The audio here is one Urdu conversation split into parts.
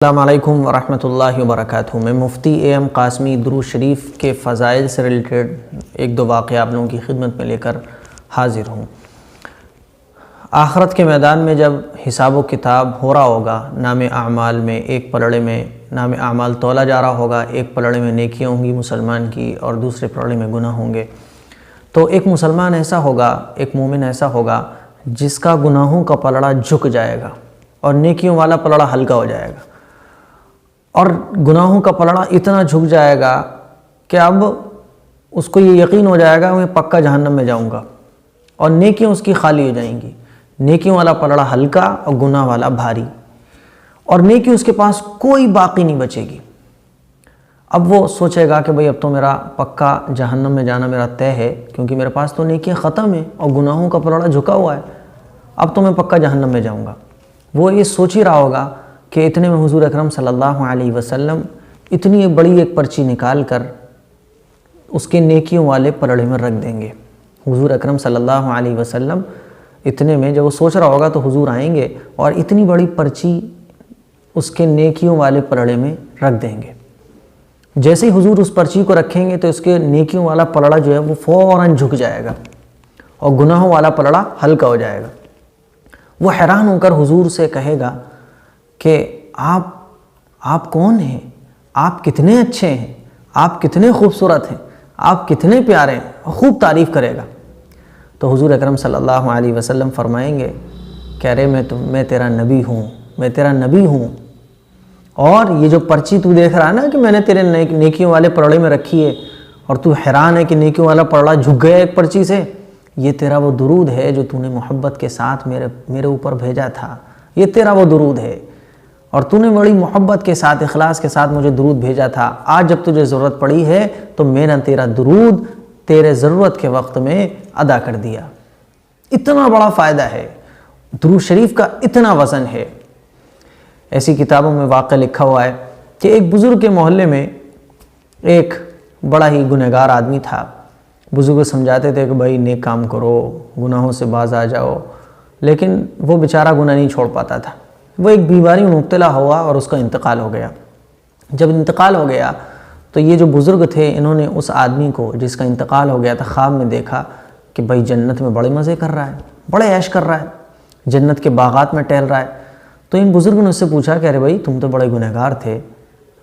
السلام علیکم ورحمۃ اللہ وبرکاتہ۔ میں مفتی اے ایم قاسمی درود شریف کے فضائل سے ریلیٹڈ ایک دو واقعہ آپ لوگوں کی خدمت میں لے کر حاضر ہوں۔ آخرت کے میدان میں جب حساب و کتاب ہو رہا ہوگا، نام اعمال میں ایک پلڑے میں نام اعمال تولا جا رہا ہوگا، ایک پلڑے میں نیکیاں ہوں گی مسلمان کی اور دوسرے پلڑے میں گناہ ہوں گے، تو ایک مسلمان ایسا ہوگا، ایک مومن ایسا ہوگا جس کا گناہوں کا پلڑا جھک جائے گا اور نیکیوں والا پلڑا ہلکا ہو جائے گا، اور گناہوں کا پلڑا اتنا جھک جائے گا کہ اب اس کو یہ یقین ہو جائے گا میں پکا جہنم میں جاؤں گا، اور نیکیاں اس کی خالی ہو جائیں گی۔ نیکیوں والا پلڑا ہلکا اور گناہ والا بھاری، اور نیکی اس کے پاس کوئی باقی نہیں بچے گی۔ اب وہ سوچے گا کہ بھئی اب تو میرا پکا جہنم میں جانا میرا طے ہے، کیونکہ میرے پاس تو نیکیاں ختم ہیں اور گناہوں کا پلڑا جھکا ہوا ہے، اب تو میں پکا جہنم میں جاؤں گا۔ وہ یہ سوچ ہی رہا ہوگا کہ اتنے میں حضور اکرم صلی اللہ علیہ وسلم اتنی بڑی ایک پرچی نکال کر اس کے نیکیوں والے پلڑے میں رکھ دیں گے۔ حضور اکرم صلی اللہ علیہ وسلم اتنے میں جب وہ سوچ رہا ہوگا تو حضور آئیں گے اور اتنی بڑی پرچی اس کے نیکیوں والے پلڑے میں رکھ دیں گے۔ جیسے ہی حضور اس پرچی کو رکھیں گے تو اس کے نیکیوں والا پلڑا جو ہے وہ فوراً جھک جائے گا اور گناہوں والا پلڑا ہلکا ہو جائے گا۔ وہ حیران ہو کر حضور سے کہے گا کہ آپ کون ہیں؟ آپ کتنے اچھے ہیں، آپ کتنے خوبصورت ہیں، آپ کتنے پیارے ہیں، خوب تعریف کرے گا۔ تو حضور اکرم صلی اللہ علیہ وسلم فرمائیں گے کہ ارے میں تیرا نبی ہوں، میں تیرا نبی ہوں، اور یہ جو پرچی تو دیکھ رہا ہے نا کہ میں نے تیرے نیکیوں والے پلڑے میں رکھی ہے اور تو حیران ہے کہ نیکیوں والا پلڑا جھک گیا ایک پرچی سے، یہ تیرا وہ درود ہے جو تو نے محبت کے ساتھ میرے اوپر بھیجا تھا، یہ تیرا وہ درود ہے، اور تو نے بڑی محبت کے ساتھ اخلاص کے ساتھ مجھے درود بھیجا تھا۔ آج جب تجھے ضرورت پڑی ہے تو میں نے تیرا درود تیرے ضرورت کے وقت میں ادا کر دیا۔ اتنا بڑا فائدہ ہے درود شریف کا، اتنا وزن ہے۔ ایسی کتابوں میں واقعہ لکھا ہوا ہے کہ ایک بزرگ کے محلے میں ایک بڑا ہی گنہگار آدمی تھا۔ بزرگ سمجھاتے تھے کہ بھائی نیک کام کرو، گناہوں سے باز آ جاؤ، لیکن وہ بیچارہ گناہ نہیں چھوڑ پاتا تھا۔ وہ ایک بیماری میں مبتلا ہوا اور اس کا انتقال ہو گیا۔ جب انتقال ہو گیا تو یہ جو بزرگ تھے انہوں نے اس آدمی کو جس کا انتقال ہو گیا تھا خواب میں دیکھا کہ بھائی جنت میں بڑے مزے کر رہا ہے، بڑے عیش کر رہا ہے، جنت کے باغات میں ٹہل رہا ہے۔ تو ان بزرگوں نے اس سے پوچھا کہ ارے بھائی تم تو بڑے گنہگار تھے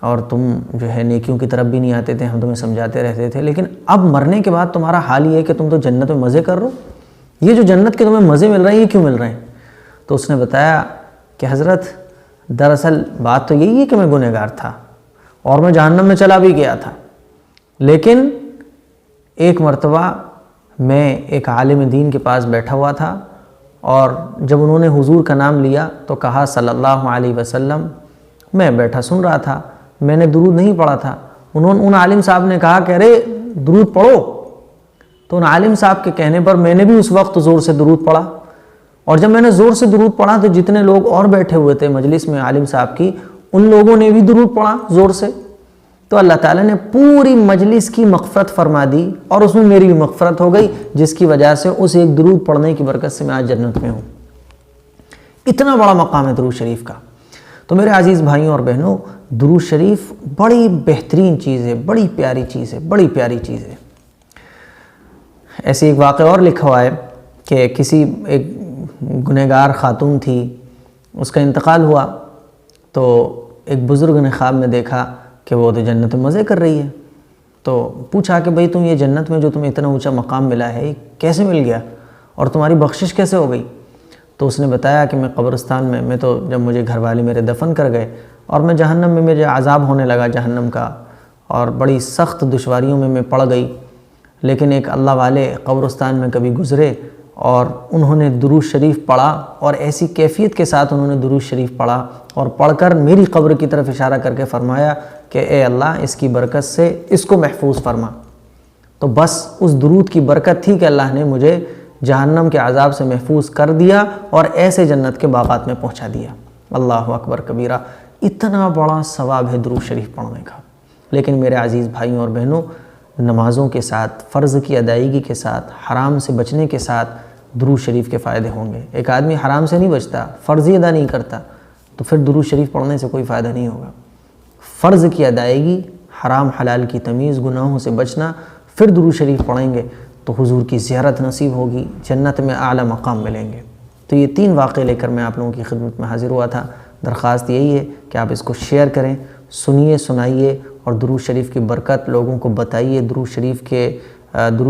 اور تم جو ہے نیکیوں کی طرف بھی نہیں آتے تھے، ہم تمہیں سمجھاتے رہتے تھے، لیکن اب مرنے کے بعد تمہارا حال یہ ہے کہ تم تو جنت میں مزے کر رہو، یہ جو جنت کے تمہیں مزے مل رہے ہیں یہ کیوں مل رہے ہیں؟ تو اس نے بتایا کہ حضرت دراصل بات تو یہی ہے کہ میں گنہگار تھا اور میں جہنم میں چلا بھی گیا تھا، لیکن ایک مرتبہ میں ایک عالم دین کے پاس بیٹھا ہوا تھا اور جب انہوں نے حضور کا نام لیا تو کہا صلی اللہ علیہ وسلم، میں بیٹھا سن رہا تھا، میں نے درود نہیں پڑھا تھا۔ ان عالم صاحب نے کہا کہ ارے درود پڑھو، تو ان عالم صاحب کے کہنے پر میں نے بھی اس وقت زور سے درود پڑھا، اور جب میں نے زور سے درود پڑھا تو جتنے لوگ اور بیٹھے ہوئے تھے مجلس میں عالم صاحب کی، ان لوگوں نے بھی درود پڑھا زور سے، تو اللہ تعالیٰ نے پوری مجلس کی مغفرت فرما دی اور اس میں میری بھی مغفرت ہو گئی، جس کی وجہ سے اس ایک درود پڑھنے کی برکت سے میں آج جنت میں ہوں۔ اتنا بڑا مقام ہے درود شریف کا۔ تو میرے عزیز بھائیوں اور بہنوں، درود شریف بڑی بہترین چیز ہے، بڑی پیاری چیز ہے، بڑی پیاری چیز ہے۔ ایسے ایک واقعہ اور لکھا ہوا ہے کہ کسی ایک گنہگار خاتون تھی، اس کا انتقال ہوا تو ایک بزرگ نے خواب میں دیکھا کہ وہ تو جنت میں مزے کر رہی ہے، تو پوچھا کہ بھئی تم یہ جنت میں جو تمہیں اتنا اونچا مقام ملا ہے یہ کیسے مل گیا اور تمہاری بخشش کیسے ہو گئی؟ تو اس نے بتایا کہ میں قبرستان میں تو جب مجھے گھر والے میرے دفن کر گئے اور میں جہنم میں مجھے عذاب ہونے لگا جہنم کا، اور بڑی سخت دشواریوں میں پڑ گئی، لیکن ایک اللہ والے قبرستان میں کبھی گزرے اور انہوں نے درود شریف پڑھا، اور ایسی کیفیت کے ساتھ انہوں نے درود شریف پڑھا اور پڑھ کر میری قبر کی طرف اشارہ کر کے فرمایا کہ اے اللہ اس کی برکت سے اس کو محفوظ فرما۔ تو بس اس درود کی برکت تھی کہ اللہ نے مجھے جہنم کے عذاب سے محفوظ کر دیا اور ایسے جنت کے باغات میں پہنچا دیا۔ اللہ اکبر کبیرہ، اتنا بڑا ثواب ہے درود شریف پڑھنے کا۔ لیکن میرے عزیز بھائیوں اور بہنوں، نمازوں کے ساتھ، فرض کی ادائیگی کے ساتھ، حرام سے بچنے کے ساتھ درود شریف کے فائدے ہوں گے۔ ایک آدمی حرام سے نہیں بچتا، فرض ہی ادا نہیں کرتا، تو پھر درود شریف پڑھنے سے کوئی فائدہ نہیں ہوگا۔ فرض کی ادائیگی، حرام حلال کی تمیز، گناہوں سے بچنا، پھر درود شریف پڑھیں گے تو حضور کی زیارت نصیب ہوگی، جنت میں اعلیٰ مقام ملیں گے۔ تو یہ 3 واقعے لے کر میں آپ لوگوں کی خدمت میں حاضر ہوا تھا۔ درخواست یہی ہے کہ آپ اس کو شیئر کریں، سنیے، سنائیے، اور درود شریف کی برکت لوگوں کو بتائیے، درود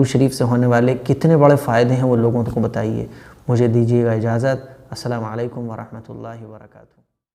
شریف سے ہونے والے کتنے بڑے فائدے ہیں وہ لوگوں کو بتائیے۔ مجھے دیجیے گا اجازت۔ السلام علیکم ورحمۃ اللہ وبرکاتہ۔